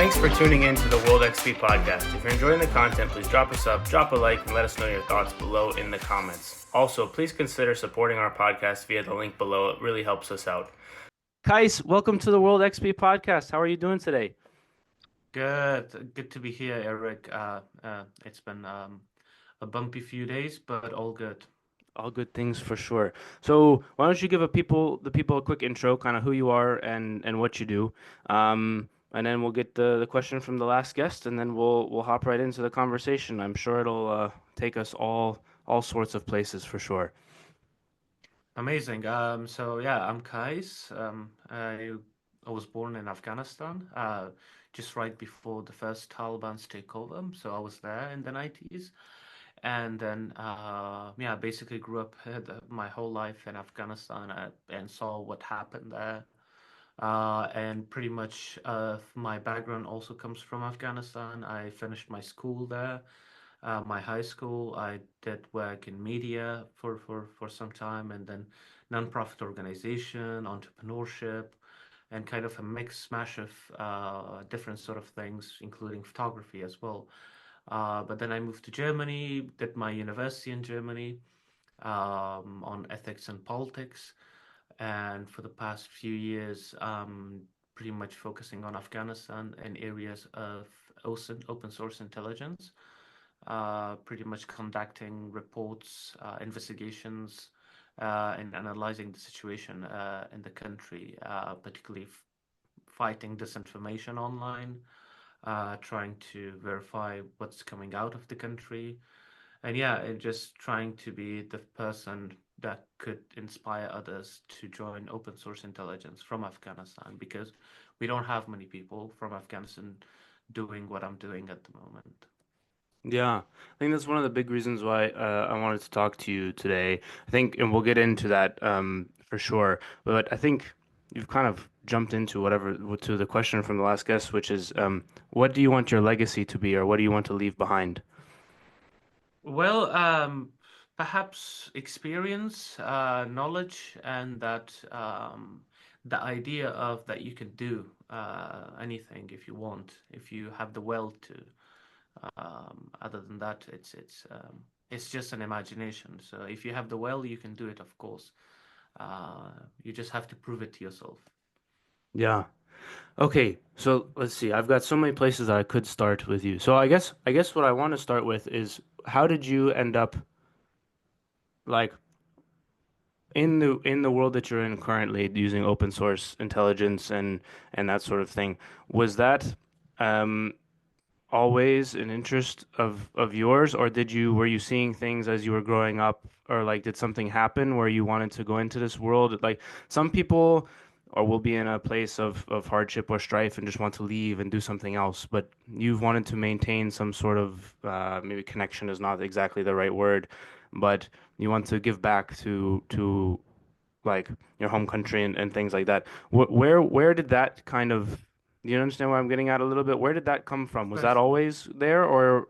Thanks for tuning in to the World XP podcast. If you're enjoying the content, please drop us up, drop a like, and let us know your thoughts below in the comments. Also, please consider supporting our podcast via the link below. It really helps us out. Qais, welcome to the World XP podcast. How are you doing today? Good to be here, Eric. It's been a bumpy few days, but all good. All good things for sure. So why don't you give the people a quick intro, kind of who you are and what you do, and then we'll get the question from the last guest, and then we'll hop right into the conversation. I'm sure it'll take us all sorts of places for sure. Amazing. So yeah, I'm Qais. I was born in Afghanistan, just right before the first Taliban's takeover. So I was there in the 90s. And then, yeah, basically grew up my whole life in Afghanistan and saw what happened there. And pretty much my background also comes from Afghanistan. I finished my school there, my high school. I did work in media for some time, and then nonprofit organization, entrepreneurship, and kind of a mix mash of different sort of things, including photography as well. But then I moved to Germany, did my university in Germany on ethics and politics. And for the past few years, pretty much focusing on Afghanistan and areas of OSINT, open source intelligence, pretty much conducting reports, investigations, and analyzing the situation in the country, particularly fighting disinformation online, trying to verify what's coming out of the country, and yeah, and just trying to be the person that could inspire others to join open source intelligence from Afghanistan because we don't have many people from Afghanistan doing what I'm doing at the moment. Yeah, I think that's one of the big reasons why I wanted to talk to you today. I think, and we'll get into that for sure. But I think you've kind of jumped into to the question from the last guest, which is, what do you want your legacy to be, or what do you want to leave behind? Well, perhaps experience, knowledge, and that the idea of that you can do anything if you want, if you have the will to. Other than that, it's just an imagination. So if you have the will, you can do it, of course. You just have to prove it to yourself. Yeah. Okay, so let's see. I've got so many places that I could start with you. So I guess what I want to start with is how did you end up like in the world that you're in currently using open source intelligence and that sort of thing? Was that um always an interest of yours, or were you seeing things as you were growing up, or like did something happen where you wanted to go into this world? Like some people or will be in a place of hardship or strife and just want to leave and do something else, but you've wanted to maintain some sort of maybe connection is not exactly the right word, but you want to give back to like your home country and things like that. Where did that kind of, do you understand where I'm getting at a little bit? Where did that come from? Was that But always there, or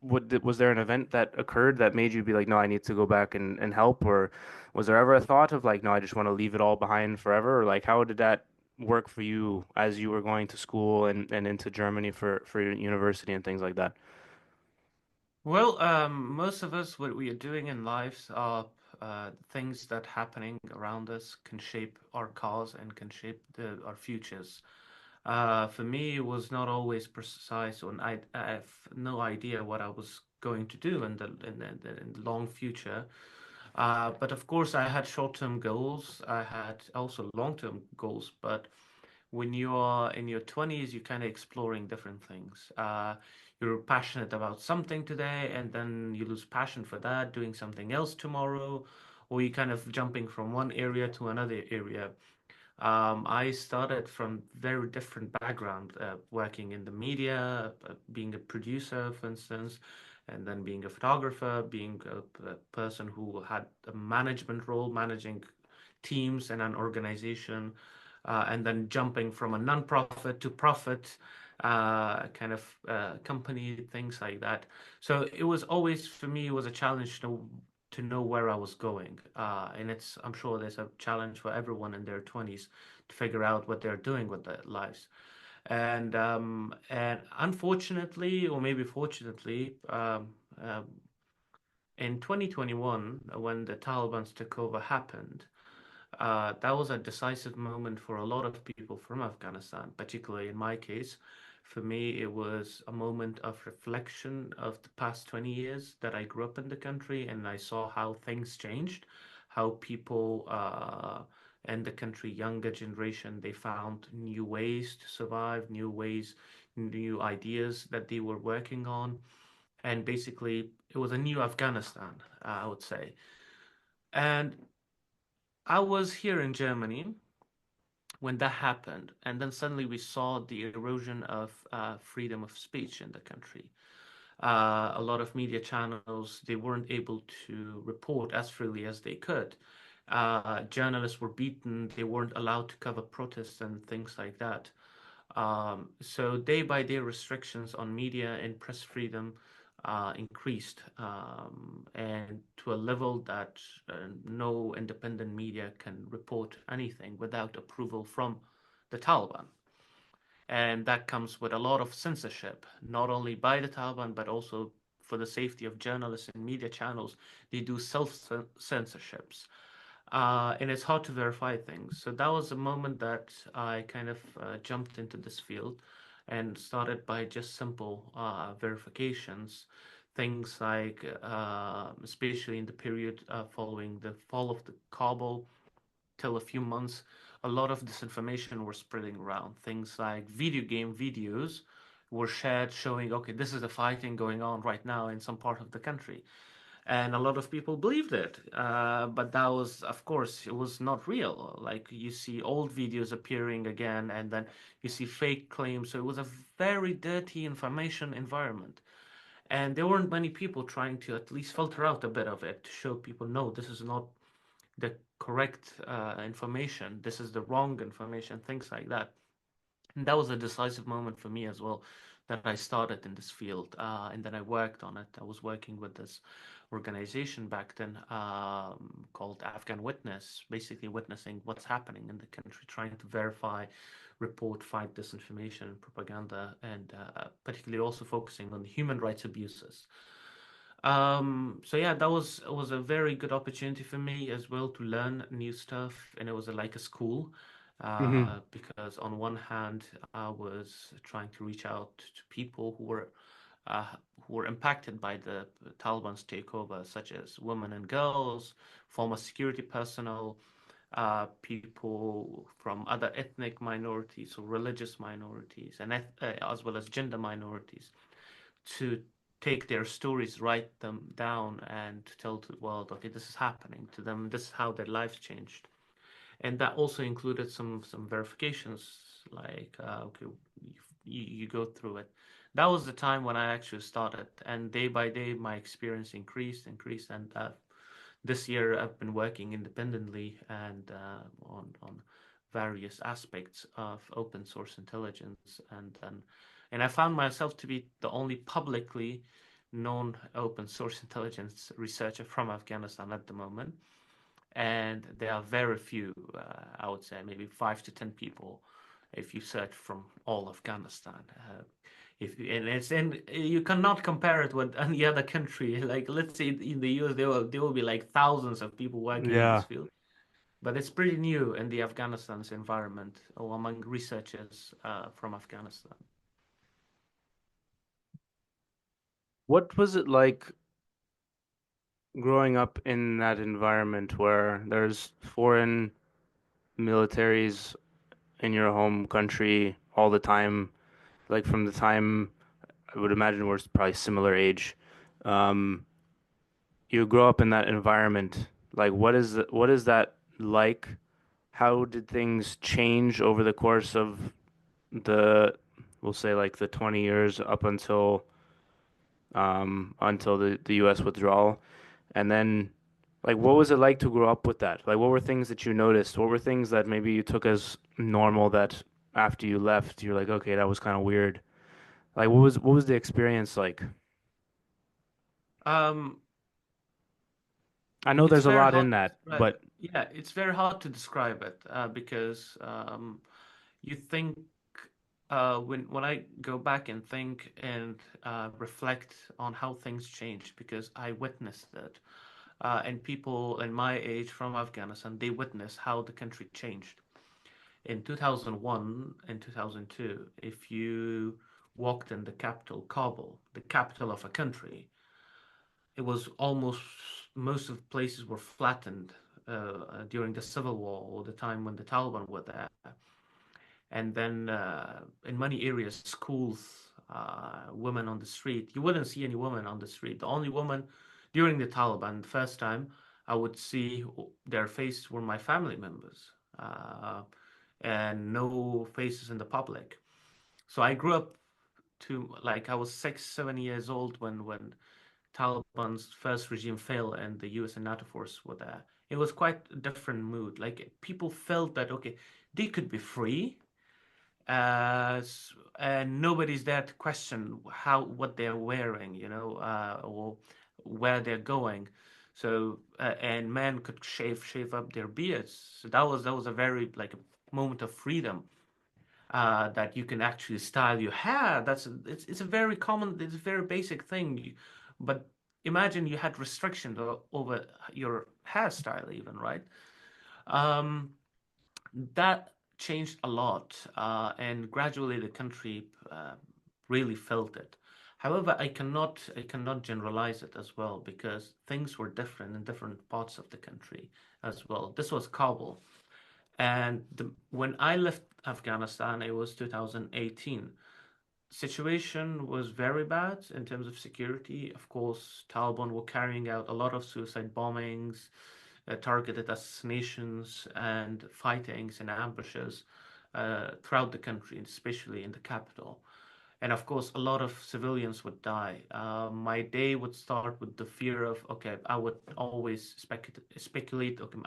was there an event that occurred that made you be like, no, I need to go back and help? Or was there ever a thought of like, no, I just want to leave it all behind forever? Or like, how did that work for you as you were going to school and into Germany for your university and things like that? well, most of us, what we are doing in lives are things that happening around us can shape our cause and can shape our futures. For me, it was not always precise, and I have no idea what I was going to do in the long future. But of course, I had short-term goals. I had also long-term goals. But when you are in your 20s, you're kind of exploring different things. You're passionate about something today, and then you lose passion for that, doing something else tomorrow, or you kind of jumping from one area to another area. I started from very different background, working in the media, being a producer, for instance, and then being a photographer, being a person who had a management role, managing teams and an organization, and then jumping from a non-profit to profit kind of company, things like that. So it was always, for me, it was a challenge to know where I was going. And I'm sure there's a challenge for everyone in their 20s to figure out what they're doing with their lives. And unfortunately, or maybe fortunately, in 2021, when the Taliban's takeover happened, that was a decisive moment for a lot of people from Afghanistan, particularly in my case. For me, it was a moment of reflection of the past 20 years that I grew up in the country, and I saw how things changed, how people in the country, younger generation, they found new ways to survive, new ways, new ideas that they were working on. And basically, it was a new Afghanistan, I would say. And I was here in Germany when that happened, and then suddenly we saw the erosion of freedom of speech in the country. A lot of media channels, they weren't able to report as freely as they could. Journalists were beaten, they weren't allowed to cover protests and things like that. So day by day restrictions on media and press freedom increased, and to a level that no independent media can report anything without approval from the Taliban. And that comes with a lot of censorship, not only by the Taliban, but also for the safety of journalists and media channels. They do self-censorships. And it's hard to verify things. So that was a moment that I kind of jumped into this field and started by just simple verifications. Things like, especially in the period following the fall of the Kabul till a few months, a lot of disinformation were spreading around. Things like video game videos were shared showing, okay, this is the fighting going on right now in some part of the country. And a lot of people believed it. But that was, of course, it was not real. Like you see old videos appearing again, and then you see fake claims. So it was a very dirty information environment. And there weren't many people trying to at least filter out a bit of it to show people, no, this is not the correct information. This is the wrong information, things like that. And that was a decisive moment for me as well that I started in this field, and then I worked on it. I was working with this organization back then called Afghan Witness, basically witnessing what's happening in the country, trying to verify, report, fight disinformation and propaganda, and particularly also focusing on human rights abuses. So yeah, that was a very good opportunity for me as well to learn new stuff, and it was like a school, Hmm. because on one hand, I was trying to reach out to people uh, who were impacted by the Taliban's takeover, such as women and girls, former security personnel, people from other ethnic minorities or religious minorities, and as well as gender minorities to take their stories, write them down, and to tell the world, okay, this is happening to them. This is how their lives changed, and that also included some verifications, like okay, you go through it. That was the time when I actually started, and day by day, my experience increased, and this year I've been working independently and on various aspects of open source intelligence, and I found myself to be the only publicly known open source intelligence researcher from Afghanistan at the moment. And there are very few, I would say maybe 5 to 10 people, if you search from all Afghanistan. And you cannot compare it with any other country. Like let's say in the US, there will be like thousands of people working in this Yeah. field, but it's pretty new in the Afghanistan's environment or among researchers from Afghanistan. What was it like growing up in that environment where there's foreign militaries in your home country all the time? Like from the time I would imagine we're probably similar age. Um, you grow up in that environment. Like what is that like? How did things change over the course of the, we'll say like the 20 years up until the US withdrawal? And then like what was it like to grow up with that? Like what were things that you noticed? What were things that maybe you took as normal that after you left you're like, okay, that was kind of weird. Like what was the experience like? Um, I know it's there's a very lot hard in to that, describe. but Yeah, it's very hard to describe it because you think when I go back and think and reflect on how things changed, because I witnessed it, and people in my age from Afghanistan, they witnessed how the country changed. In 2001 and 2002, if you walked in the capital, Kabul, the capital of a country, it was almost most of the places were flattened during the civil war or the time when the Taliban were there. And then in many areas, schools, women on the street, you wouldn't see any women on the street. The only woman during the Taliban, the first time I would see their faces were my family members, and no faces in the public. So I grew up to like I was 6, 7 years old when Taliban's first regime fell and the US and NATO forces were there. It was quite a different mood. Like people felt that okay, they could be free, and nobody's there to question how what they're wearing, or where they're going. So and men could shave up their beards. So that was a very like a moment of freedom, that you can actually style your hair. It's a very common, it's a very basic thing. But imagine you had restrictions over your hairstyle, even, right? Um, that changed a lot, and gradually the country really felt it. However, I cannot generalize it as well because things were different in different parts of the country as well. This was Kabul, and when I left Afghanistan, it was 2018. Situation was very bad in terms of security. Of course, Taliban were carrying out a lot of suicide bombings, targeted assassinations, and fightings and ambushes throughout the country, especially in the capital. And of course, a lot of civilians would die. My day would start with the fear of, okay, I would always speculate, okay,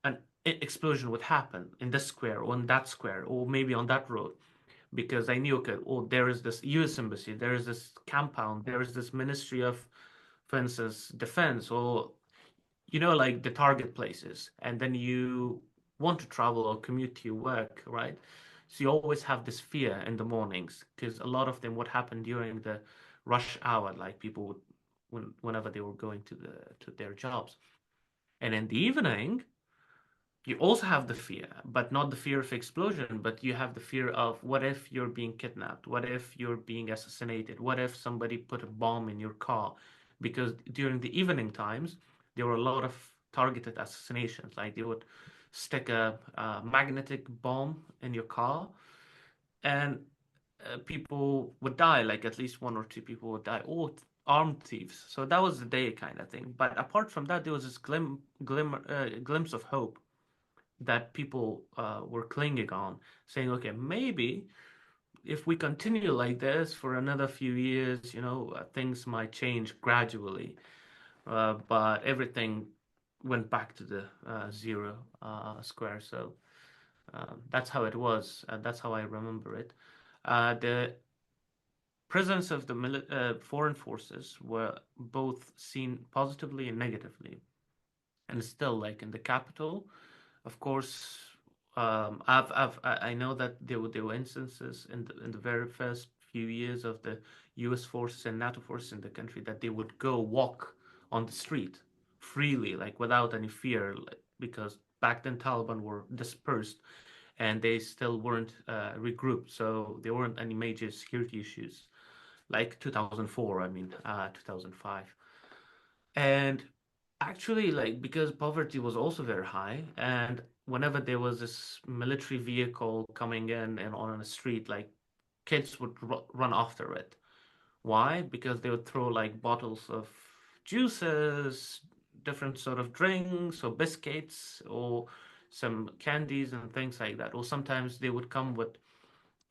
an explosion would happen in this square or in that square or maybe on that road, because I knew, okay, oh, there is this US embassy, there is this compound, there is this Ministry of, for instance, Defense, or like the target places, and then you want to travel or commute to your work, right? So you always have this fear in the mornings because a lot of them would happen during the rush hour, like people would whenever they were going to their jobs, and in the evening you also have the fear, but not the fear of explosion, but you have the fear of what if you're being kidnapped? What if you're being assassinated? What if somebody put a bomb in your car? Because during the evening times, there were a lot of targeted assassinations. Like they would stick a magnetic bomb in your car, and people would die. Like at least one or two people would die, or armed thieves. So that was the day kind of thing. But apart from that, there was this glimpse of hope that people were clinging on, saying, okay, maybe if we continue like this for another few years, things might change gradually. But everything went back to the zero square. So that's how it was. That's how I remember it. The presence of the foreign forces were both seen positively and negatively. And still, like in the capital, of course, I know that there were instances in the very first few years of the U.S. forces and NATO forces in the country that they would go walk on the street freely, like without any fear, like, because back then Taliban were dispersed and they still weren't regrouped, so there weren't any major security issues like 2004. I mean, 2005. And actually, like, because poverty was also very high, and whenever there was this military vehicle coming in and on a street, like, kids would run after it. Why? Because they would throw like bottles of juices, different sort of drinks or biscuits or some candies and things like that. Or sometimes they would come with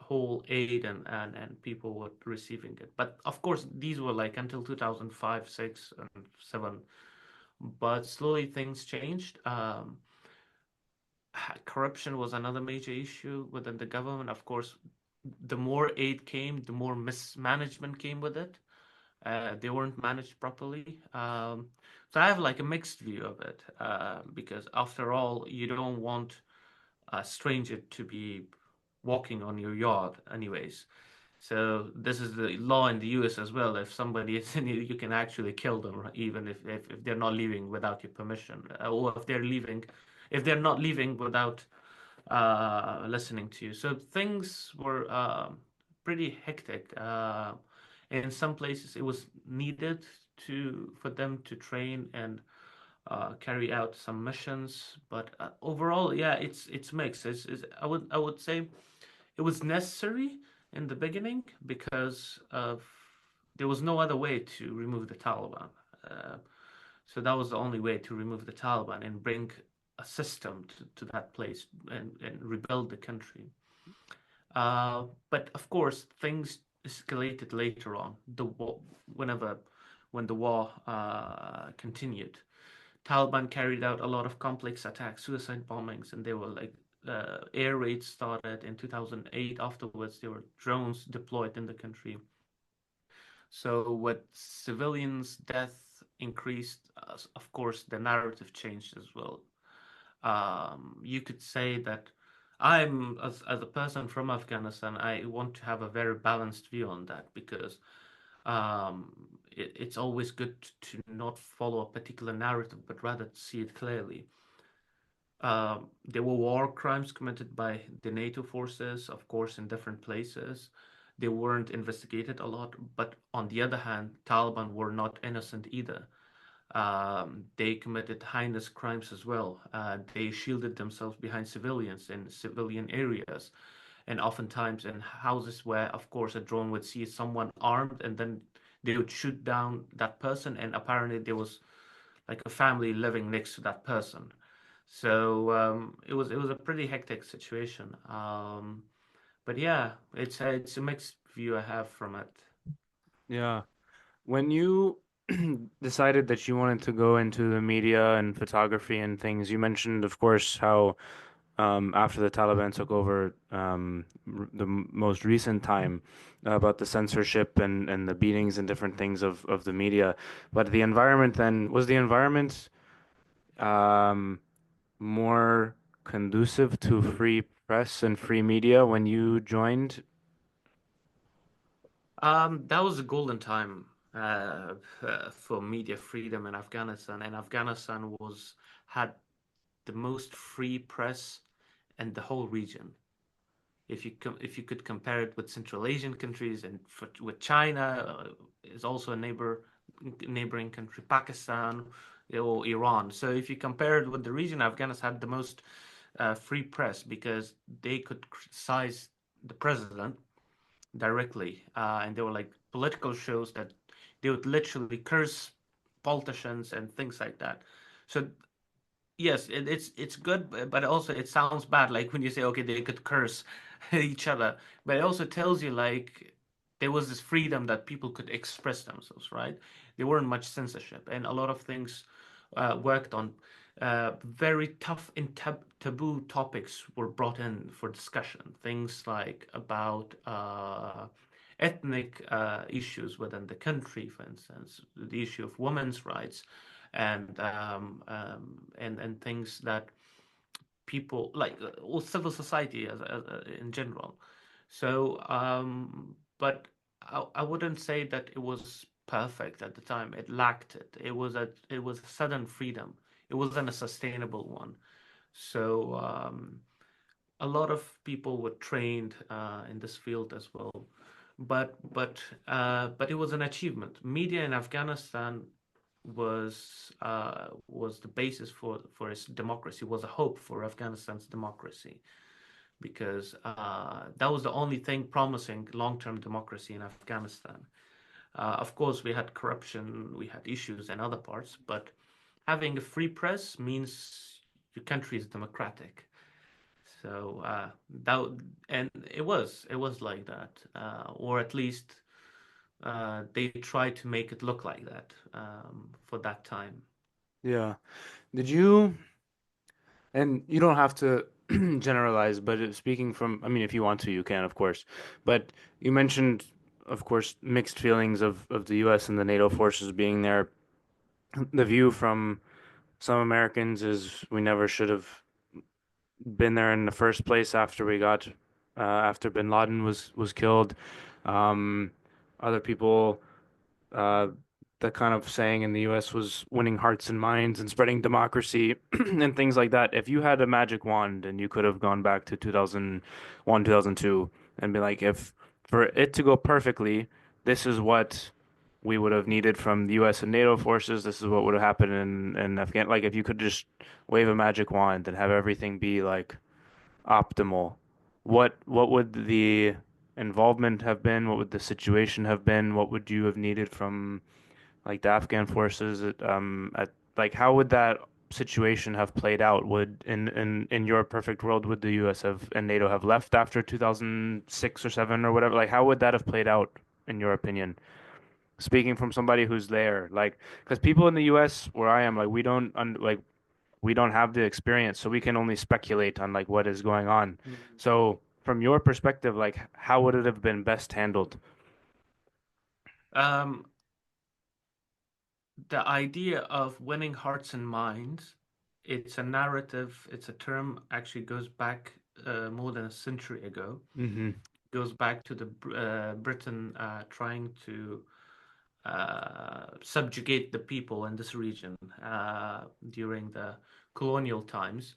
whole aid, and people were receiving it. But of course, these were like until 2005, 6, and 7. But slowly things changed. Corruption was another major issue within the government. Of course, the more aid came, the more mismanagement came with it. They weren't managed properly. So I have like a mixed view of it, because after all, you don't want a stranger to be walking on your yard anyways. So this is the law in the US as well. If somebody is in you can actually kill them, right? Even if they're not leaving without your permission, or if they're not leaving without listening to you. So things were pretty hectic. In some places, it was needed for them to train and carry out some missions. But overall, yeah, it's mixed. I would say it was necessary in the beginning because of there was no other way to remove the Taliban. Uh, so that was the only way to remove the Taliban and bring a system to that place and rebuild the country. But of course, things escalated later on. Whenever when the war continued, Taliban carried out a lot of complex attacks, suicide bombings, and they were like air raids started in 2008. Afterwards, there were drones deployed in the country. So with civilians' death increased, of course, the narrative changed as well. You could say that as a person from Afghanistan, I want to have a very balanced view on that because it's always good to not follow a particular narrative, but rather to see it clearly. There were war crimes committed by the NATO forces, of course, in different places. They weren't investigated a lot, but on the other hand, Taliban were not innocent either. They committed heinous crimes as well. They shielded themselves behind civilians in civilian areas, and oftentimes in houses where, of course, a drone would see someone armed, and then they would shoot down that person, and apparently there was like a family living next to that person. So it was a pretty hectic situation. But yeah, it's a mixed view I have from it. Yeah. When you decided that you wanted to go into the media and photography and things, you mentioned, of course, how after the Taliban took over the most recent time about the censorship and the beatings and different things of the media. But the environment then, was the environment um, more conducive to free press and free media when you joined? That was a golden time for media freedom in Afghanistan, and Afghanistan was had the most free press in the whole region. If you could compare it with Central Asian countries and with China, is also a neighboring country, Pakistan or Iran. So if you compare it with the region, Afghanistan had the most free press because they could criticize the president directly, and there were like political shows that they would literally curse politicians and things like that. So yes, it's good, but also it sounds bad. Like when you say, okay, they could curse each other, but it also tells you like there was this freedom that people could express themselves, right? There weren't much censorship, and a lot of things worked on. Very tough and taboo topics were brought in for discussion. Things like about ethnic issues within the country, for instance, the issue of women's rights and things that people like or civil society as in general. So, but I wouldn't say that it was perfect at the time. It lacked it. It was a sudden freedom. It wasn't a sustainable one. So a lot of people were trained in this field as well. But it was an achievement. Media in Afghanistan was the basis for its democracy, was a hope for Afghanistan's democracy because that was the only thing promising long-term democracy in Afghanistan. Of course, we had corruption, we had issues in other parts, but having a free press means your country is democratic. So that and it was like that, or at least they tried to make it look like that for that time. Yeah. Did you, and you don't have to generalize, but speaking from, I mean, if you want to, you can, of course. But you mentioned, of course, mixed feelings of the US and the NATO forces being there. The view from some Americans is we never should have been there in the first place after we got after bin Laden was killed. Um, Other people uh, the kind of saying in the US was winning hearts and minds and spreading democracy and things like that. If you had a magic wand and you could have gone back to 2001, 2002 and be like, if for it to go perfectly, this is what we would have needed from the US and NATO forces, this is what would have happened in Afghanistan. Like if you could just wave a magic wand and have everything be like optimal, what would the involvement have been? What would the situation have been? What would you have needed from like the Afghan forces at like how would that situation have played out? Would in your perfect world would the US have and NATO have left after 2006 or 7 or whatever? Like how would that have played out in your opinion? Speaking from somebody who's there, like because people in the US where I am, like we don't have the experience, so we can only speculate on like what is going on. Mm. So from your perspective, like how would it have been best handled? Um, the idea of winning hearts and minds, it's a narrative, it's a term actually goes back more than a century ago. Hmm. Goes back to the Britain trying to subjugate the people in this region during the colonial times.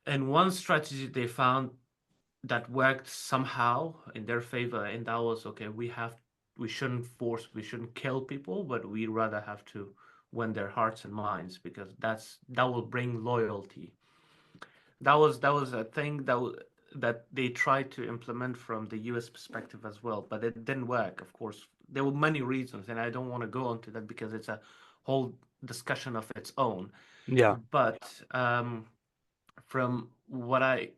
And one strategy they found that worked somehow in their favor, and that was okay. We shouldn't force, we shouldn't kill people, but we rather have to win their hearts and minds because that will bring loyalty. That was a thing that they tried to implement from the U.S. perspective as well, but it didn't work. Of course, there were many reasons, and I don't want to go into that because it's a whole discussion of its own. Yeah. But from what I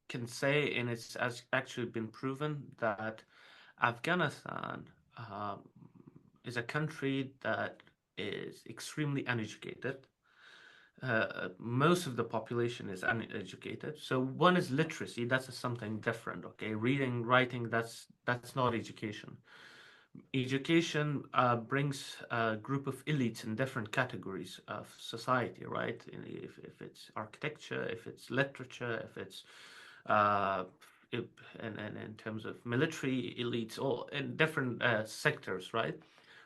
can say, and it's actually been proven that Afghanistan um, is a country that is extremely uneducated. Most of the population is uneducated. So one is literacy, that's something different. Okay, reading, writing, that's not education. Education brings a group of elites in different categories of society, right? If it's architecture, if it's literature, if it's uh, if, and in terms of military elites, or in different sectors, right?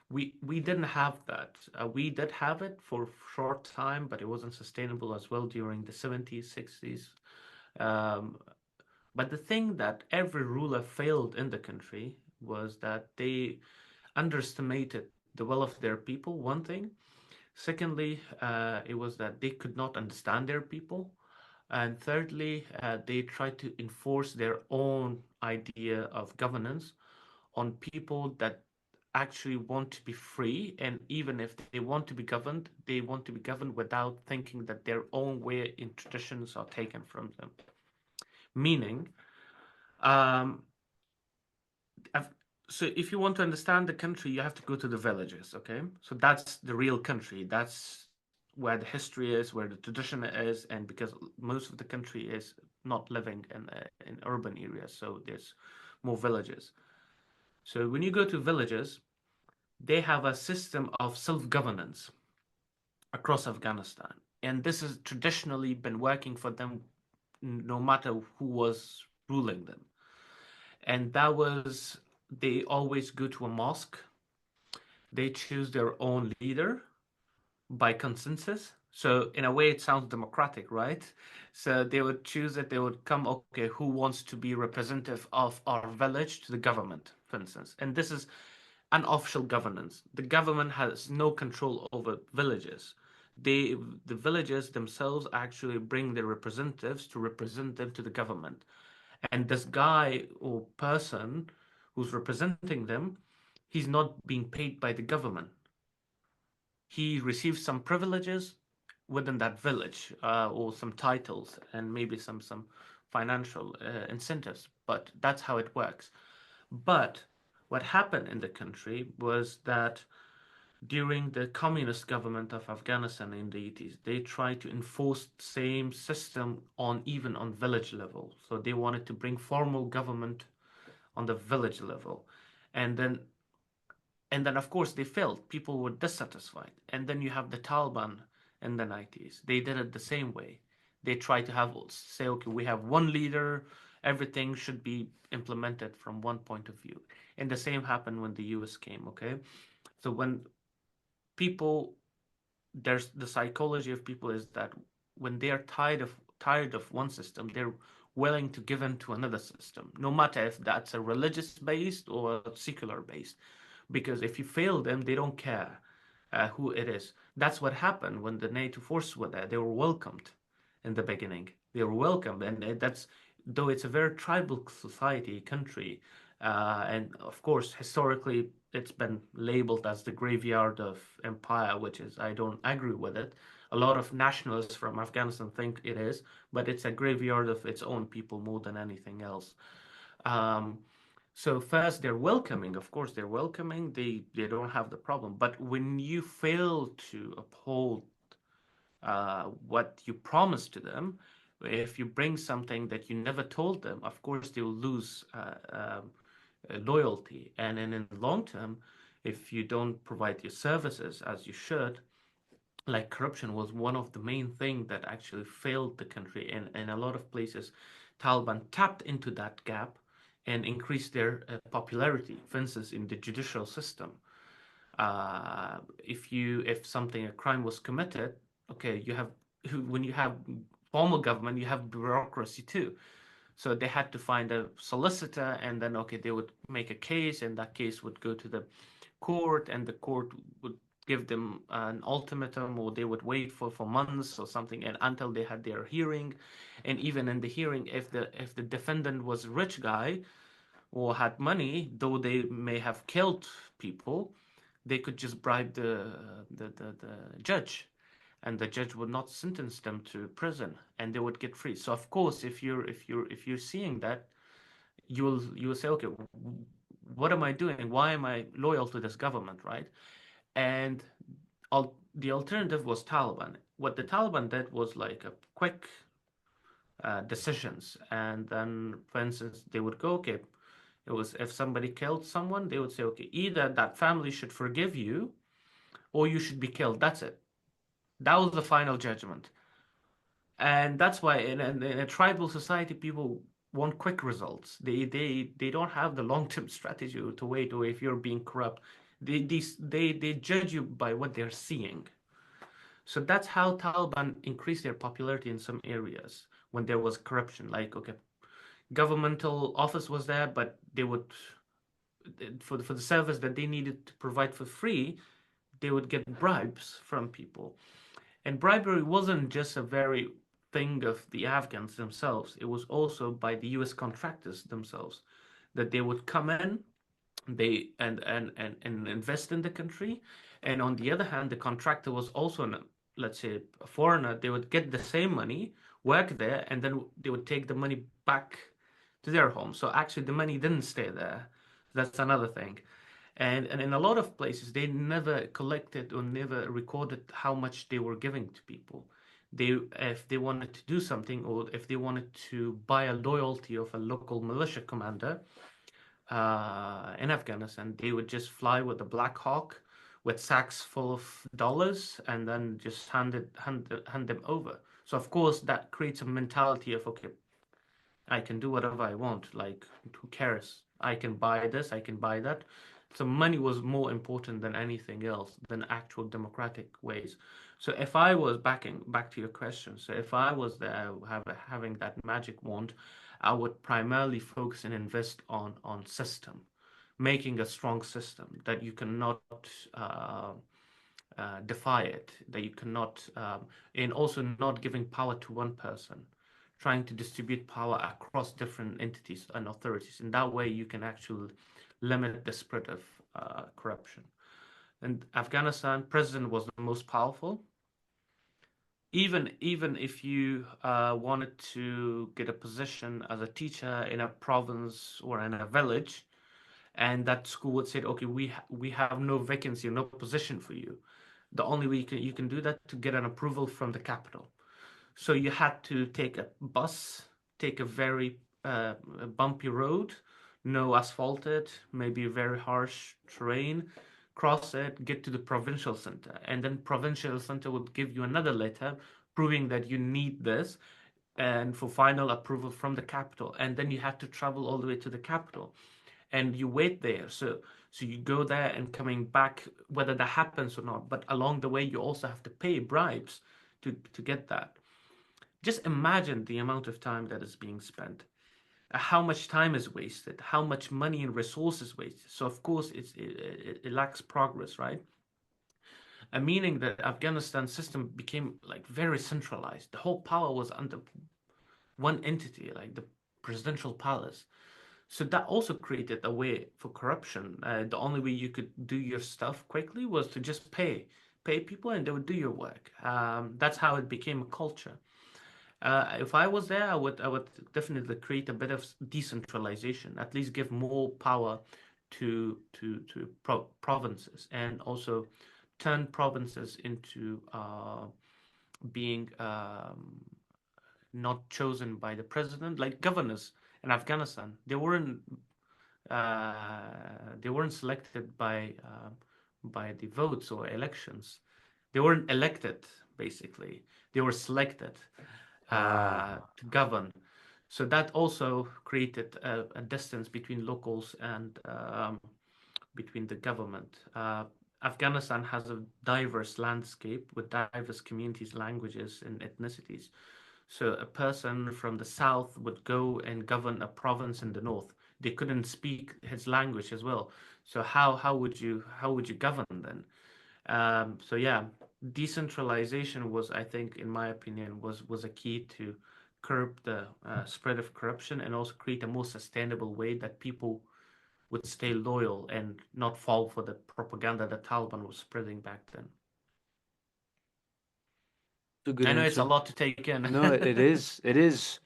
We didn't have that. We did have it for a short time, but it wasn't sustainable as well during the 70s, 60s. Um, but the thing that every ruler failed in the country was that they underestimated the will of their people, one thing. Secondly, it was that they could not understand their people. And thirdly, they tried to enforce their own idea of governance on people that actually want to be free. And even if they want to be governed, they want to be governed without thinking that their own way and traditions are taken from them. Meaning, um, so if you want to understand the country, you have to go to the villages, okay? So that's the real country. That's where the history is, where the tradition is, and because most of the country is not living in urban areas, so there's more villages. So when you go to villages, they have a system of self-governance across Afghanistan, and this has traditionally been working for them, no matter who was ruling them. And that was they always go to a mosque. They choose their own leader by consensus. So in a way, it sounds democratic, right? So they would choose it. They would come, okay, who wants to be representative of our village to the government, for instance. And this is unofficial governance. The government has no control over villages. They, the villages themselves actually bring their representatives to represent them to the government. And this guy or person who's representing them, he's not being paid by the government. He receives some privileges within that village, or some titles and maybe some financial incentives. But that's how it works. But what happened in the country was that during the communist government of Afghanistan in the 80s, they tried to enforce the same system on even on village level. So they wanted to bring formal government on the village level. And then of course they failed. People were dissatisfied. And then you have the Taliban in the 90s. They did it the same way. They tried to have say, okay, we have one leader everything should be implemented from one point of view. And the same happened when the US came, okay? So when people, there's the psychology of people is that when they are tired of one system, they're willing to give in to another system, no matter if that's a religious based or secular based, because if you fail them, they don't care who it is. That's what happened when the NATO forces were there. They were welcomed in the beginning. They were welcomed, and that's, though it's a very tribal society country, and of course historically it's been labeled as the graveyard of empire, which is, I don't agree with it. A lot of nationalists from Afghanistan think it is, but it's a graveyard of its own people more than anything else. Um, so first, they're welcoming. Of course, they're welcoming. They don't have the problem. But when you fail to uphold what you promised to them, if you bring something that you never told them, of course they will lose loyalty. And in the long term, if you don't provide your services as you should, like corruption was one of the main things that actually failed the country. And in a lot of places, Taliban tapped into that gap and increased their popularity. For instance, in the judicial system, if something, a crime was committed, okay, you have, when you have formal government, you have bureaucracy too. So they had to find a solicitor, and then okay, they would make a case, and that case would go to the court, and the court would give them an ultimatum, or they would wait for months or something, and until they had their hearing. And even in the hearing, if the defendant was a rich guy or had money, though they may have killed people, they could just bribe the judge, and the judge would not sentence them to prison, and they would get free. So of course, if you're seeing that, you will say, okay, what am I doing? Why am I loyal to this government, right? And the alternative was Taliban. What the Taliban did was like a quick decisions, and then, for instance, they would go, okay, it was, if somebody killed someone, they would say, okay, either that family should forgive you, or you should be killed. That's it. That was the final judgment. And that's why in a tribal society, people want quick results. They don't have the long-term strategy to wait, or if you're being corrupt, they judge you by what they're seeing. So that's how Taliban increased their popularity in some areas when there was corruption. Like, okay, governmental office was there, but they would, for the service that they needed to provide for free, they would get bribes from people. And bribery wasn't just a very thing of the Afghans themselves, it was also by the US contractors themselves, that they would come in, they and invest in the country. And on the other hand, the contractor was also let's say a foreigner. They would get the same money, work there, and then they would take the money back to their home. So actually the money didn't stay there. That's another thing. And in a lot of places, they never collected or never recorded how much they were giving to people. If they wanted to do something, or if they wanted to buy a loyalty of a local militia commander in Afghanistan, they would just fly with a Black Hawk with sacks full of dollars, and then just hand them over. So of course that creates a mentality of, okay, I can do whatever I want. Like, who cares? I can buy this, I can buy that. So money was more important than anything else, than actual democratic ways. So if I was back to your question, so if I was there having that magic wand, I would primarily focus and invest on system, making a strong system that you cannot defy it, that you cannot, and also not giving power to one person, trying to distribute power across different entities and authorities. In that way, you can actually limit the spread of corruption. And Afghanistan president was the most powerful. Even if you wanted to get a position as a teacher in a province or in a village, and that school would say, okay, we have no vacancy, no position for you. The only way you can do that to get an approval from the capital. So you had to take a bus, take a very bumpy road, no asphalted, maybe very harsh terrain, cross it, get to the provincial center, and then provincial center would give you another letter proving that you need this. and for final approval from the capital. And then you have to travel all the way to the capital and you wait there. So you go there and coming back, whether that happens or not. But along the way, you also have to pay bribes to get that. Just imagine the amount of time that is being spent, how much time is wasted, how much money and resources wasted. So of course it lacks progress, right? And meaning that Afghanistan system became like very centralized. The whole power was under one entity, like the presidential palace. So that also created a way for corruption. The only way you could do your stuff quickly was to just pay people, and they would do your work. That's how it became a culture. If I was there, I would definitely create a bit of decentralization. At least give more power to provinces, and also turn provinces into being not chosen by the president, like governors in Afghanistan. They weren't selected by the votes or elections. They weren't elected, basically. They were selected Ah, to govern. So that also created a distance between locals and between the government. Afghanistan has a diverse landscape with diverse communities, languages, and ethnicities. So a person from the south would go and govern a province in the north. They couldn't speak his language as well. So how would you govern then? So yeah, decentralization was, I think, in my opinion, was a key to curb the spread of corruption and also create a more sustainable way that people would stay loyal and not fall for the propaganda that Taliban was spreading back then. it's a good I know it's a answer. lot to take in. No, it is. It is.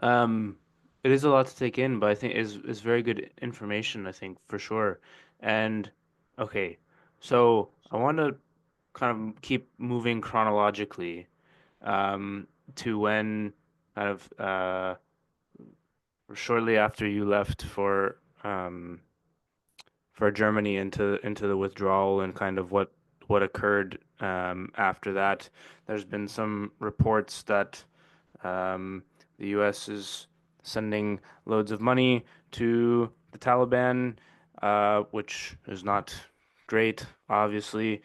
Um, it is a lot to take in, but I think is very good information, I think, for sure. And okay, so I want to kind of keep moving chronologically um, to when kind of shortly after you left for Germany into the withdrawal and kind of what occurred after that. There's been some reports that the U.S. is sending loads of money to the Taliban, which is not great, obviously.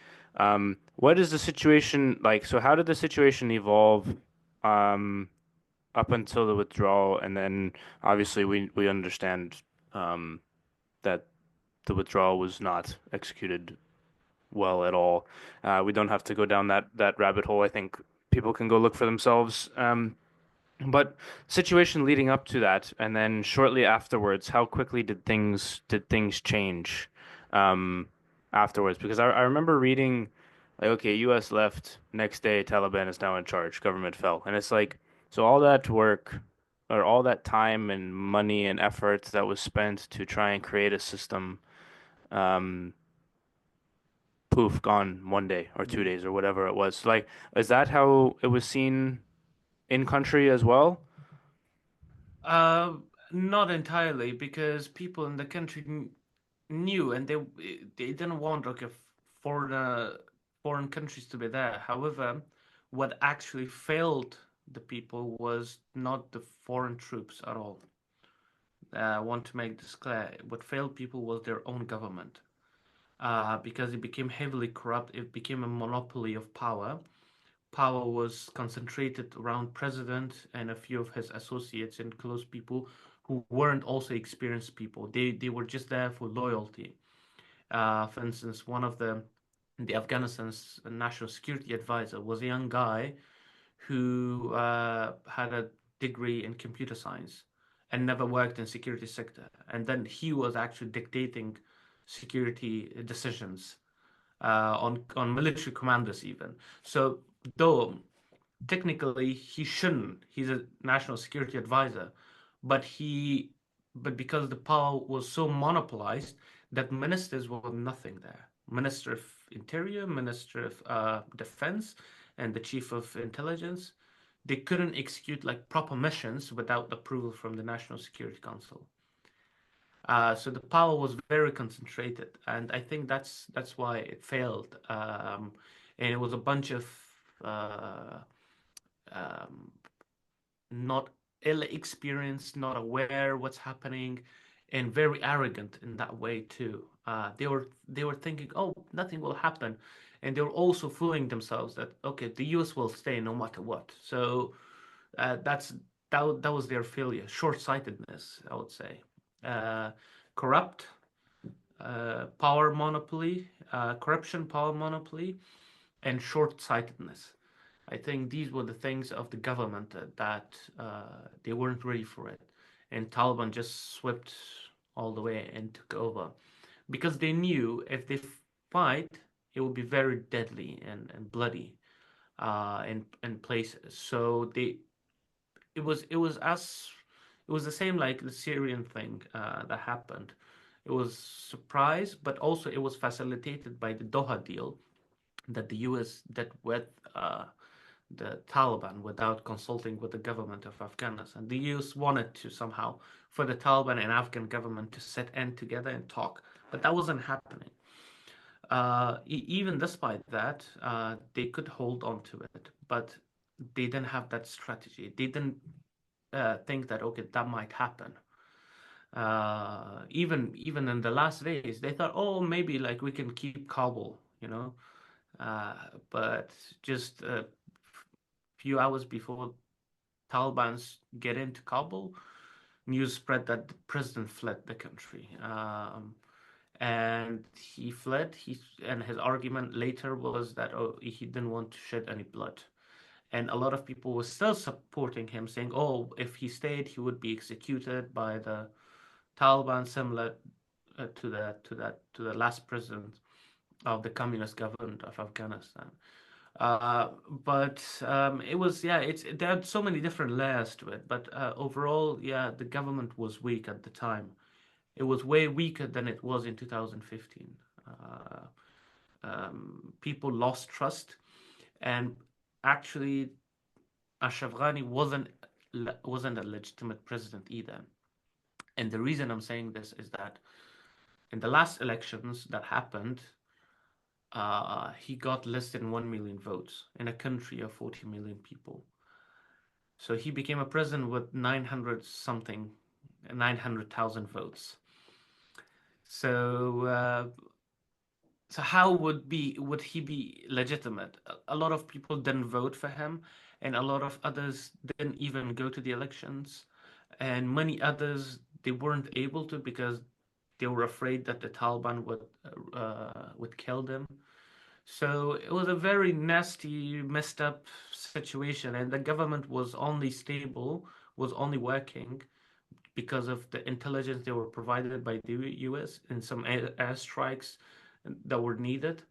What is the situation like? So, how did the situation evolve um, up until the withdrawal? And then, obviously, we understand um, that the withdrawal was not executed well at all. We don't have to go down that rabbit hole. I think people can go look for themselves. But situation leading up to that, and then shortly afterwards, how quickly did things change um, afterwards? Because I remember reading like, okay, U.S. left, next day Taliban is now in charge, government fell, and it's like so all that work or all that time and money and effort that was spent to try and create a system, um, poof, gone one day or 2 days or whatever it was. Like, is that how it was seen in country as well? Uh, Not entirely, because people in the country knew, and they didn't want like a foreign countries to be there. However, what actually failed the people was not the foreign troops at all. I want to make this clear. What failed people was their own government, because it became heavily corrupt. It became a monopoly of power. Power was concentrated around president and a few of his associates and close people who weren't also experienced people. They were just there for loyalty. For instance, one of the Afghanistan's national security advisor was a young guy who had a degree in computer science and never worked in security sector. And then he was actually dictating security decisions on military commanders even. So though technically he shouldn't, he's a national security advisor, but because the power was so monopolized that ministers were nothing there. Minister of Interior, Minister of Defense, and the Chief of Intelligence, they couldn't execute like proper missions without approval from the National Security Council. So the power was very concentrated, and I think that's why it failed. And it was a bunch of uh, um, not ill-experienced, not aware what's happening, and very arrogant in that way too. They were thinking, oh, nothing will happen, and they were also fooling themselves that okay, the U.S. will stay no matter what. So that's that was their failure, short-sightedness, I would say, uh, corrupt power monopoly, corruption, power monopoly, and short-sightedness. I think these were the things of the government that they weren't ready for it, and Taliban just swept all the way and took over because they knew if they fight, it would be very deadly and bloody in places. So it was the same like the Syrian thing that happened. It was surprise, but also it was facilitated by the Doha deal that the U.S. did with the Taliban without consulting with the government of Afghanistan. The US wanted to somehow for the Taliban and Afghan government to sit in together and talk, but that wasn't happening. Even despite that, they could hold on to it, but they didn't have that strategy. They didn't think that okay, that might happen. Even in the last days, they thought, oh, maybe like we can keep Kabul, you know. But just a few hours before Taliban's get into Kabul, news spread that the president fled the country. And he fled. And his argument later was that oh, he didn't want to shed any blood. And a lot of people were still supporting him, saying, "Oh, if he stayed, he would be executed by the Taliban, similar to the last president of the communist government of Afghanistan." But it was yeah, it's there are so many different layers to it. But overall, yeah, the government was weak at the time. It was way weaker than it was in 2015. People lost trust, and actually, Ashraf Ghani wasn't a legitimate president either. And the reason I'm saying this is that in the last elections that happened, he got less than 1 million votes in a country of 40 million people. So he became a president with 900 something, 900,000 votes. So, so how would he be legitimate? A lot of people didn't vote for him, and a lot of others didn't even go to the elections, and many others they weren't able to because they were afraid that the Taliban would kill them. So it was a very nasty, messed up situation, and the government was only stable, was only working because of the intelligence they were provided by the US and some airstrikes that were needed.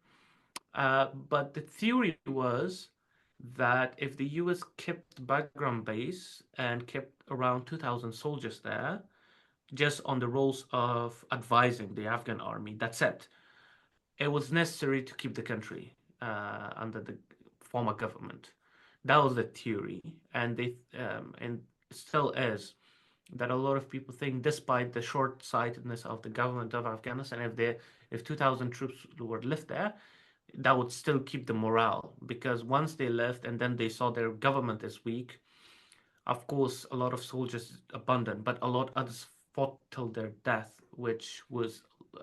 But the theory was that if the US kept background base and kept around 2,000 soldiers there, just on the roles of advising the Afghan army, that's it. It was necessary to keep the country under the former government. That was the theory, and and it still is that a lot of people think, despite the short-sightedness of the government of Afghanistan, if 2,000 troops were left there, that would still keep the morale because once they left and then they saw their government is weak, of course, a lot of soldiers abandoned, but a lot others fought till their death,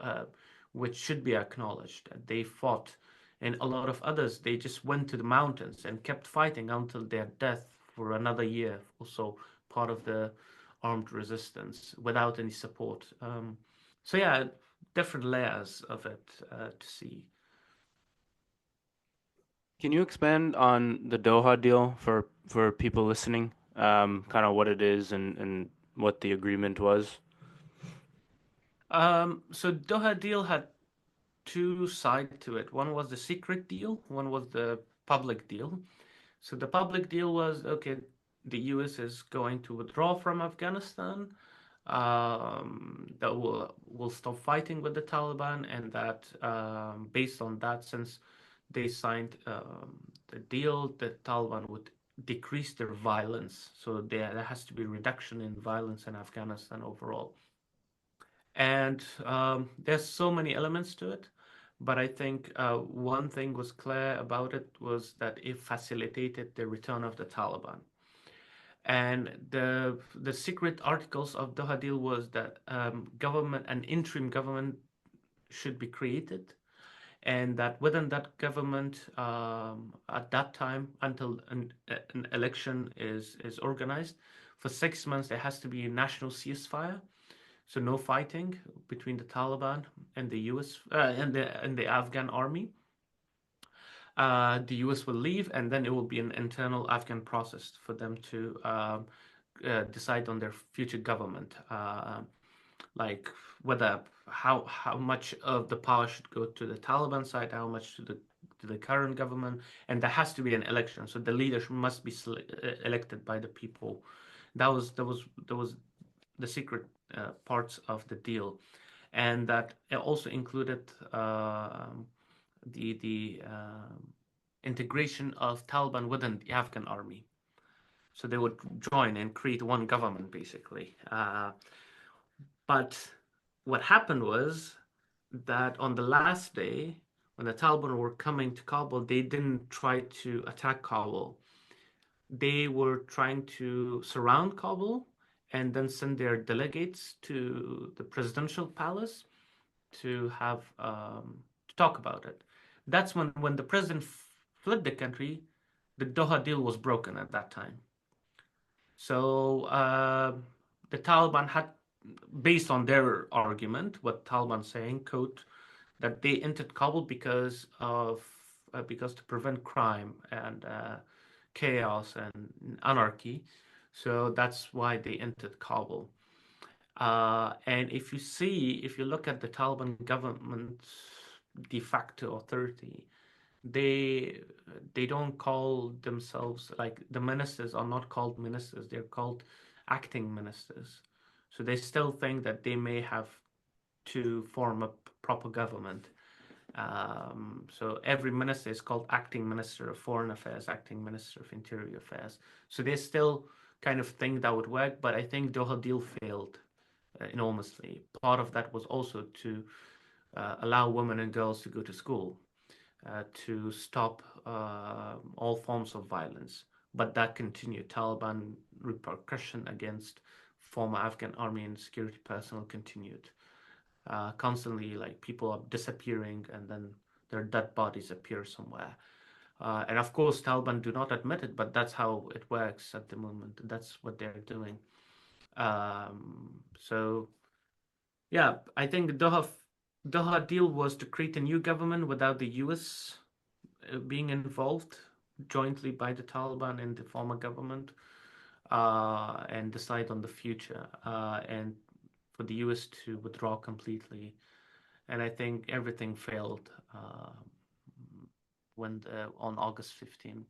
uh, which should be acknowledged. They fought, and a lot of others they just went to the mountains and kept fighting until their death for another year. Also, part of the armed resistance without any support. So yeah, different layers of it to see. Can you expand on the Doha deal for people listening? Kind of what it is and what the agreement was. So Doha deal had two sides to it. One was the secret deal, one was the public deal. So the public deal was okay, the US is going to withdraw from Afghanistan, that will stop fighting with the Taliban, and that based on that, since they signed the deal, the Taliban would decrease their violence. So there has to be reduction in violence in Afghanistan overall. And there's so many elements to it, but I think one thing was clear about it was that it facilitated the return of the Taliban. And the secret articles of Doha deal was that an interim government should be created, and that within that government, at that time, until an election is organized, for 6 months there has to be a national ceasefire, so no fighting between the Taliban and the U.S. And the Afghan army. The US will leave, and then it will be an internal Afghan process for them to decide on their future government, like whether how much of the power should go to the Taliban side, how much to the current government, and there has to be an election. So the leadership must be elected by the people. That was the secret parts of the deal, and that also included the integration of Taliban within the Afghan army. So they would join and create one government, basically. But what happened was that on the last day, when the Taliban were coming to Kabul, they didn't try to attack Kabul. They were trying to surround Kabul and then send their delegates to the presidential palace to have to talk about it. That's when the president fled the country, the Doha deal was broken at that time. So the Taliban had, based on their argument, what Taliban saying, quote, that they entered Kabul because to prevent crime and chaos and anarchy. So that's why they entered Kabul. And if you look at the Taliban government de facto authority, they they don't call themselves, like, the ministers are not called ministers, they're called acting ministers. So they still think that they may have to form a proper government. So every minister is called acting minister of foreign affairs, acting minister of interior affairs. So they still kind of think that would work, but I think Doha deal failed enormously. Part of that was also to allow women and girls to go to school, to stop all forms of violence. But that continued. Taliban repercussion against former Afghan army and security personnel continued. Constantly, like, people are disappearing and then their dead bodies appear somewhere. And of course, Taliban do not admit it, but that's how it works at the moment. That's what they're doing. So yeah, I think the Doha deal was to create a new government without the US being involved jointly by the Taliban and the former government, and decide on the future, and for the US to withdraw completely. And I think everything failed on August 15.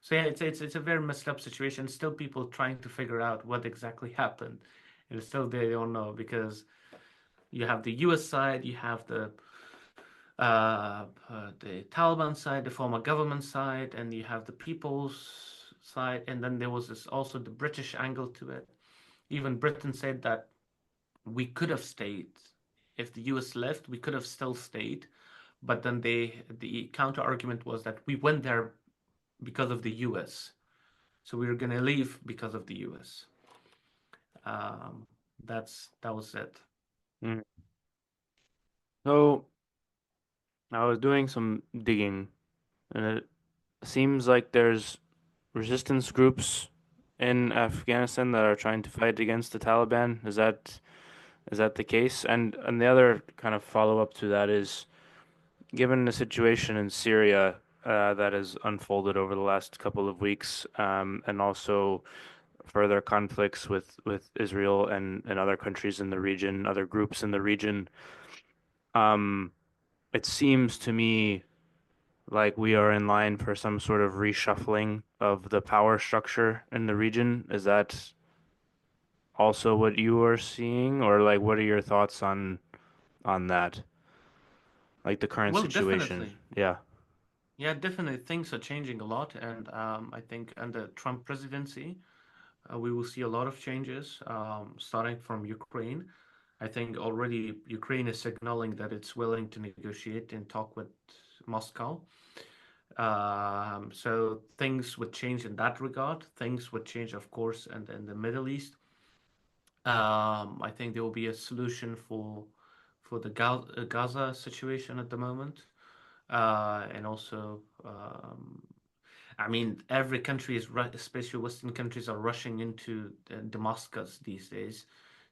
So yeah, it's a very messed up situation. Still, people trying to figure out what exactly happened, and still they don't know, because you have the U.S. side, you have the Taliban side, the former government side, and you have the people's side, and then there was also the British angle to it. Even Britain said that we could have stayed. If the US left, we could have still stayed. But then the counter argument was that we went there because of the US. So we were going to leave because of the US. Um, that was it. Mm. So I was doing some digging, and it seems like there's resistance groups in Afghanistan that are trying to fight against the Taliban. Is that the case? And the other kind of follow-up to that is, given the situation in Syria that has unfolded over the last couple of weeks, and also further conflicts with Israel and other countries in the region, other groups in the region, um, it seems to me like we are in line for some sort of reshuffling of the power structure in the region. Is that also what you are seeing, or like what are your thoughts on that? Like the current Well, situation? definitely. Yeah. Yeah, definitely. Things are changing a lot. And I think under Trump presidency, we will see a lot of changes, starting from Ukraine. I think already Ukraine is signaling that it's willing to negotiate and talk with Moscow. So things would change in that regard. Things would change, of course, and in the Middle East. I think there will be a solution for the Gaza situation at the moment, and also, I mean, every country is, especially Western countries, are rushing into Damascus these days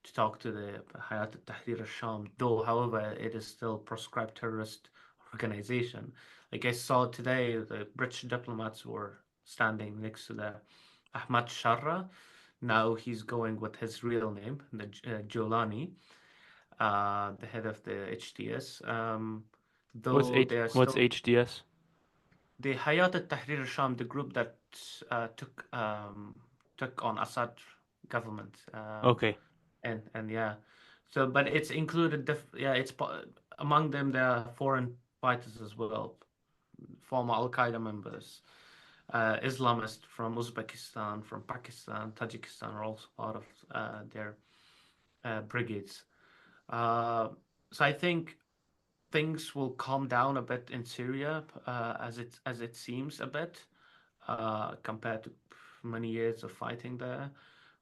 to talk to the Hayat al-Tahrir al-Sham. Though, however, it is still proscribed terrorist organization. Like I saw today, the British diplomats were standing next to the Ahmad Sharra. Now he's going with his real name, the Jolani, the head of the HTS. Though they are What's still HDS? the Hayat al-Tahrir al-Sham, the group that took on Assad government, Okay. and yeah, so but it's included. Yeah, among them there are foreign fighters as well, former Al Qaeda members, Islamists from Uzbekistan, from Pakistan, Tajikistan are also part of their brigades. Uh, so I think things will calm down a bit in Syria, as it seems a bit, compared to many years of fighting there.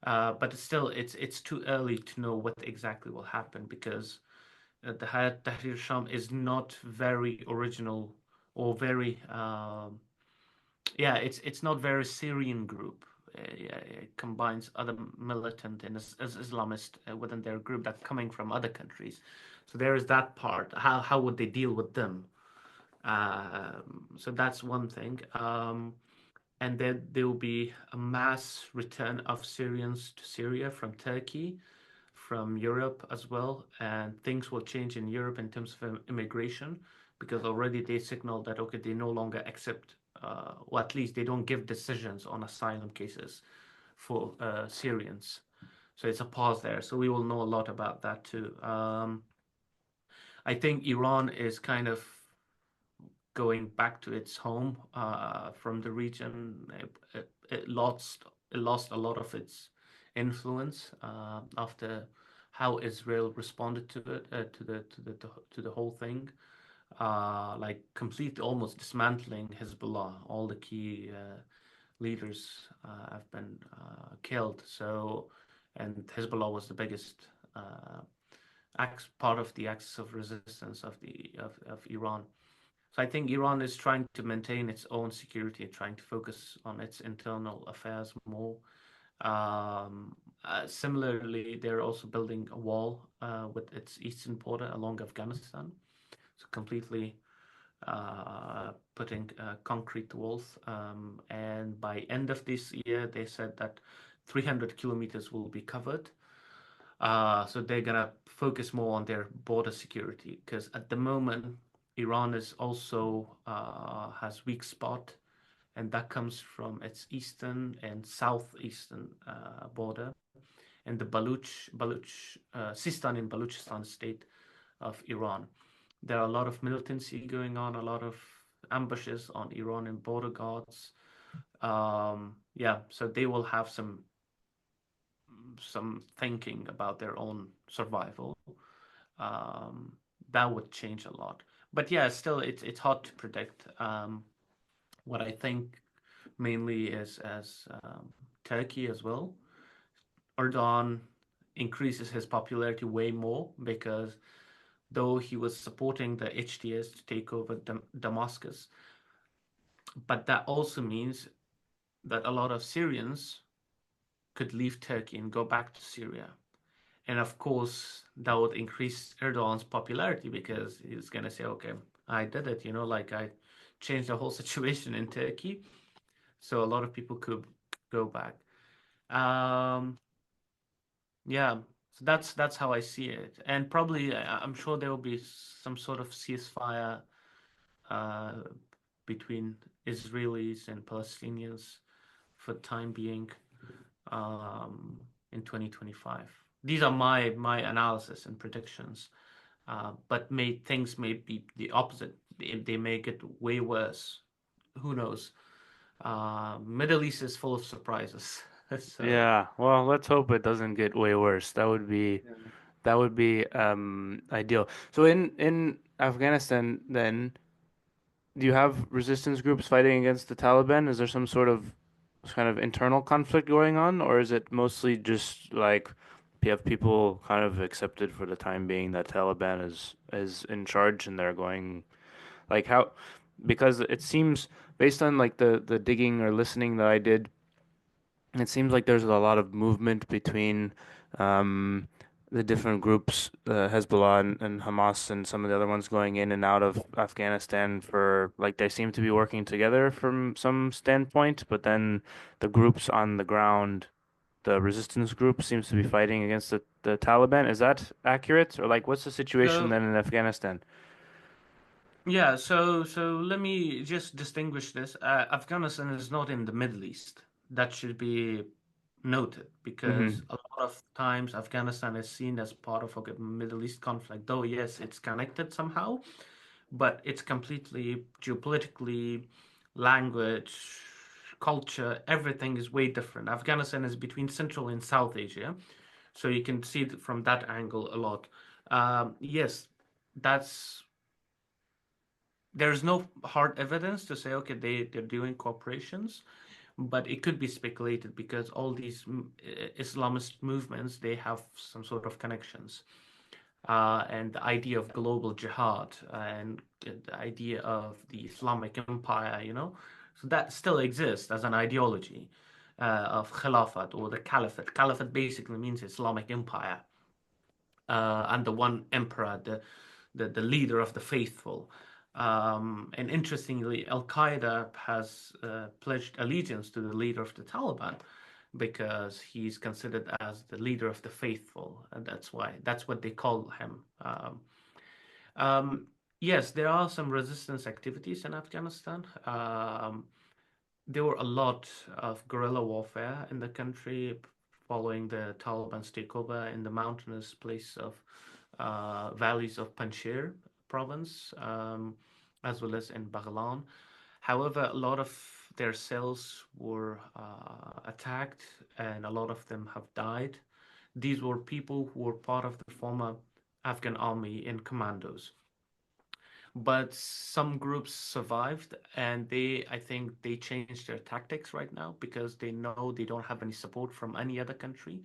But still, it's too early to know what exactly will happen because the Hayat Tahrir Sham is not very original or very yeah, it's not very Syrian group. Yeah, it combines other militant and as Islamist within their group that coming from other countries. So there is that part. How would they deal with them? So that's one thing. And then there will be a mass return of Syrians to Syria from Turkey, from Europe as well, and things will change in Europe in terms of immigration because already they signaled that okay, they no longer accept, or at least they don't give decisions on asylum cases for Syrians. So it's a pause there. So we will know a lot about that too. I think Iran is kind of going back to its home from the region. It lost a lot of its influence after how Israel responded to it to the whole thing, like completely almost dismantling Hezbollah. All the key leaders have been killed. So, and Hezbollah was the biggest part of the axis of resistance of Iran. So I think Iran is trying to maintain its own security, trying to focus on its internal affairs more. Similarly, they're also building a wall with its eastern border along Afghanistan. So completely putting concrete walls. And by end of this year, they said that 300 kilometers will be covered. So they're gonna focus more on their border security because at the moment, Iran is also has weak spot, and that comes from its eastern and southeastern border, and the Baluch Sistan in Baluchistan state of Iran. There are a lot of militancy going on, a lot of ambushes on Iranian border guards. Yeah, so they will have some thinking about their own survival. Um, that would change a lot. But yeah, still, it's hard to predict. What I think mainly is as Turkey as well. Erdogan increases his popularity way more because though he was supporting the HTS to take over Damascus, but that also means that a lot of Syrians could leave Turkey and go back to Syria. And of course, that would increase Erdogan's popularity because he's going to say, okay, I did it, like I changed the whole situation in Turkey. So a lot of people could go back. Um, yeah, so that's how I see it. And probably, I'm sure there will be some sort of ceasefire uh, between Israelis and Palestinians for the time being in 2025. These are my analysis and predictions. But things may be the opposite. They may get way worse. Who knows? Middle East is full of surprises. So Yeah. Well, let's hope it doesn't get way worse. yeah. That would be ideal. So in Afghanistan then, do you have resistance groups fighting against the Taliban? Is there some sort of kind of internal conflict going on, or is it mostly just like you have people kind of accepted for the time being that Taliban is in charge and they're going like how because it seems based on like the digging or listening that I did, it seems like there's a lot of movement between um, the different groups, Hezbollah and Hamas, and some of the other ones going in and out of Afghanistan for like they seem to be working together from some standpoint, but then the groups on the ground, the resistance group seems to be fighting against the Taliban. Is that accurate? Or like what's the situation So then in Afghanistan? yeah, so let me just distinguish this. Afghanistan is not in the Middle East. That should be noted because Mm-hmm. a lot of times Afghanistan is seen as part of a Middle East conflict. Though yes, it's connected somehow, but it's completely geopolitically, language, culture, everything is way different. Afghanistan is between Central and South Asia, so you can see it from that angle a lot. Yes, that's there's no hard evidence to say okay they're doing cooperations, but it could be speculated because all these Islamist movements they have some sort of connections, and the idea of global jihad and the idea of the Islamic Empire, so that still exists as an ideology of Khilafat or the Caliphate. Caliphate basically means Islamic Empire, and the one emperor, the leader of the faithful. And interestingly, Al Qaeda has pledged allegiance to the leader of the Taliban because he's considered as the leader of the faithful, and that's what they call him. Um, yes, there are some resistance activities in Afghanistan. There were a lot of guerrilla warfare in the country following the Taliban's takeover in the mountainous place of valleys of Panjshir province, as well as in Baghlan. However, a lot of their cells were attacked, and a lot of them have died. These were people who were part of the former Afghan army in commandos, but some groups survived, and I think they changed their tactics right now because they know they don't have any support from any other country.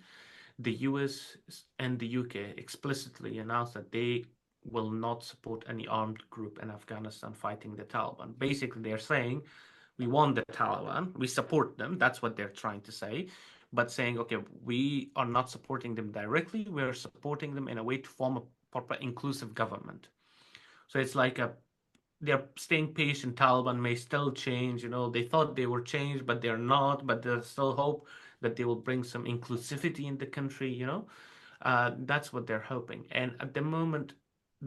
The US and the UK explicitly announced that they will not support any armed group in Afghanistan fighting the Taliban. Basically, they're saying we want the Taliban, we support them. That's what they're trying to say. But saying, okay, we are not supporting them directly, we're supporting them in a way to form a proper inclusive government. So it's like they're staying patient. Taliban may still change. They thought they were changed, but they're not. But there's still hope that they will bring some inclusivity in the country. That's what they're hoping. And at the moment,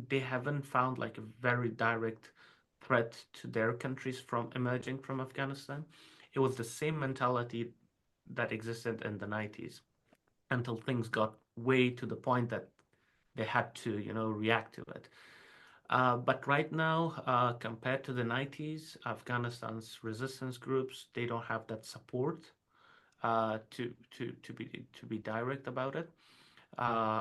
they haven't found like a very direct threat to their countries from emerging from Afghanistan. It was the same mentality that existed in the 90s until things got way to the point that they had to, react to it. But right now, compared to the 90s, Afghanistan's resistance groups, they don't have that support to be direct about it,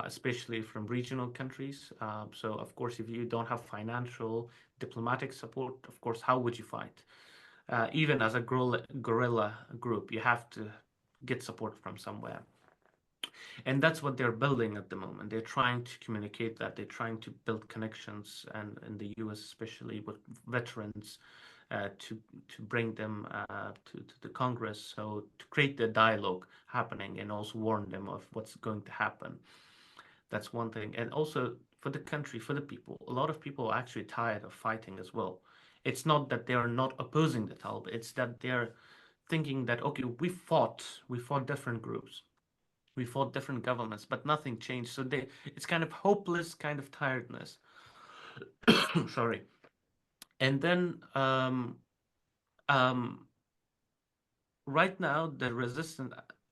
especially from regional countries. So, of course, if you don't have financial, diplomatic support, of course, how would you fight? Even as a guerrilla group, you have to get support from somewhere. And that's what they're building at the moment. They're trying to communicate that. They're trying to build connections, and in the US, especially with veterans, to bring them to the Congress, so to create the dialogue happening and also warn them of what's going to happen. That's one thing. And also for the country, for the people, a lot of people are actually tired of fighting as well. It's not that they are not opposing the Taliban, it's that they're thinking that, okay, we fought different groups, we fought different governments, but nothing changed. So it's kind of hopeless, kind of tiredness. Sorry. And then um, right now, the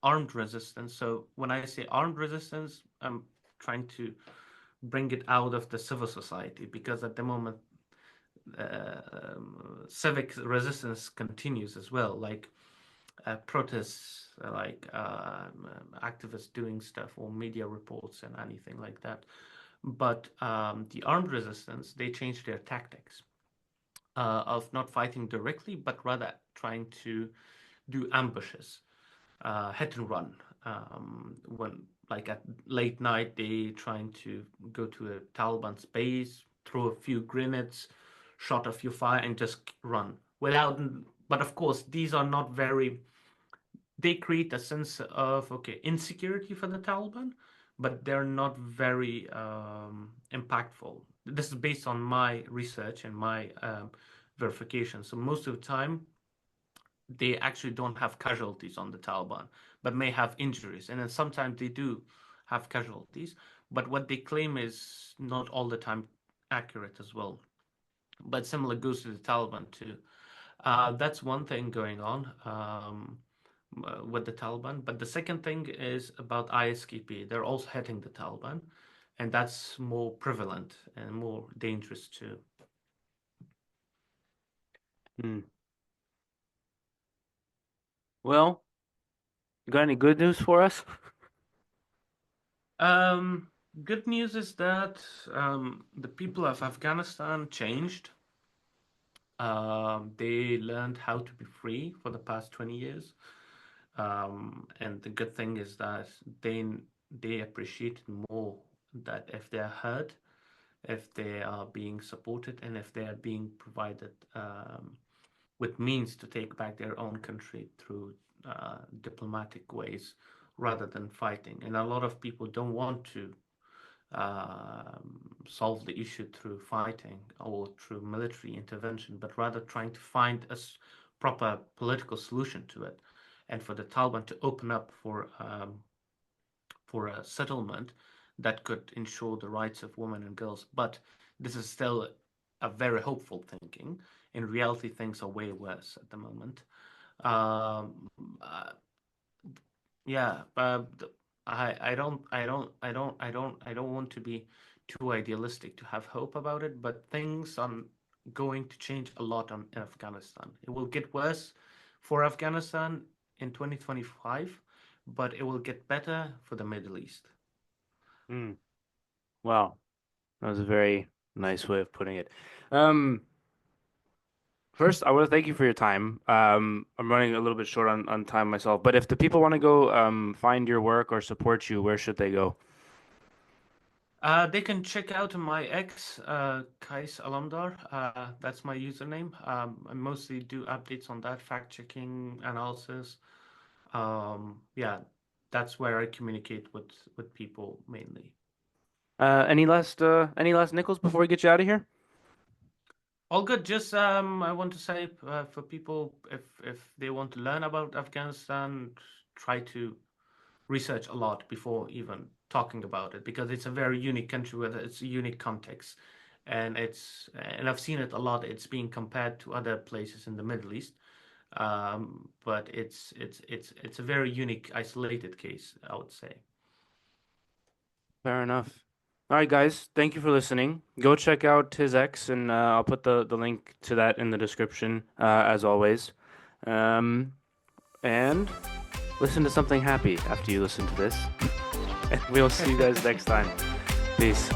armed resistance. So when I say armed resistance, I'm trying to bring it out of the civil society because at the moment, civic resistance continues as well, like protests, like activists doing stuff or media reports and anything like that. But the armed resistance, they changed their tactics. of not fighting directly, but rather trying to do ambushes, hit and run. When like at late night, they trying to go to a Taliban's base, throw a few grenades, shot a few fire, and just run without. But of course, these are not very. They create a sense of insecurity for the Taliban, but they're not very impactful. This is based on my research and my verification. So most of the time, they actually don't have casualties on the Taliban, but may have injuries. And then sometimes they do have casualties, but what they claim is not all the time accurate as well. But similar goes to the Taliban too. That's one thing going on with the Taliban. But the second thing is about ISKP. They're also hitting the Taliban, and that's more prevalent and more dangerous too. Well, you got any good news for us? Good news is that the people of Afghanistan changed. They learned how to be free for the past 20 years. And the good thing is that they appreciate more that if they're heard, if they are being supported, and if they are being provided with means to take back their own country through diplomatic ways rather than fighting. And a lot of people don't want to solve the issue through fighting or through military intervention, but rather trying to find a proper political solution to it, and for the Taliban to open up for a settlement that could ensure the rights of women and girls. But this is still a very hopeful thinking. In reality, things are way worse at the moment. Um, uh, yeah, I don't want to be too idealistic to have hope about it, but things are going to change a lot in Afghanistan. It will get worse for Afghanistan in 2025, but it will get better for the Middle East. Wow, that was a very nice way of putting it. First, I want to thank you for your time. I'm running a little bit short on time myself, but if the people want to go find your work or support you, where should they go? They can check out my ex, Qais Alamdar. That's my username. I mostly do updates on that, fact-checking, analysis. Yeah, that's where I communicate with people mainly. Any last nickels before we get you out of here? All good. Just I want to say for people, if they want to learn about Afghanistan, try to research a lot before even talking about it, because it's a very unique country with its unique context, and I've seen it a lot. It's being compared to other places in the Middle East, but it's a very unique, isolated case, I would say. Fair enough. All right, guys, thank you for listening. Go check out his ex, and I'll put the link to that in the description, as always. And listen to something happy after you listen to this. And we'll see you guys next time. Peace.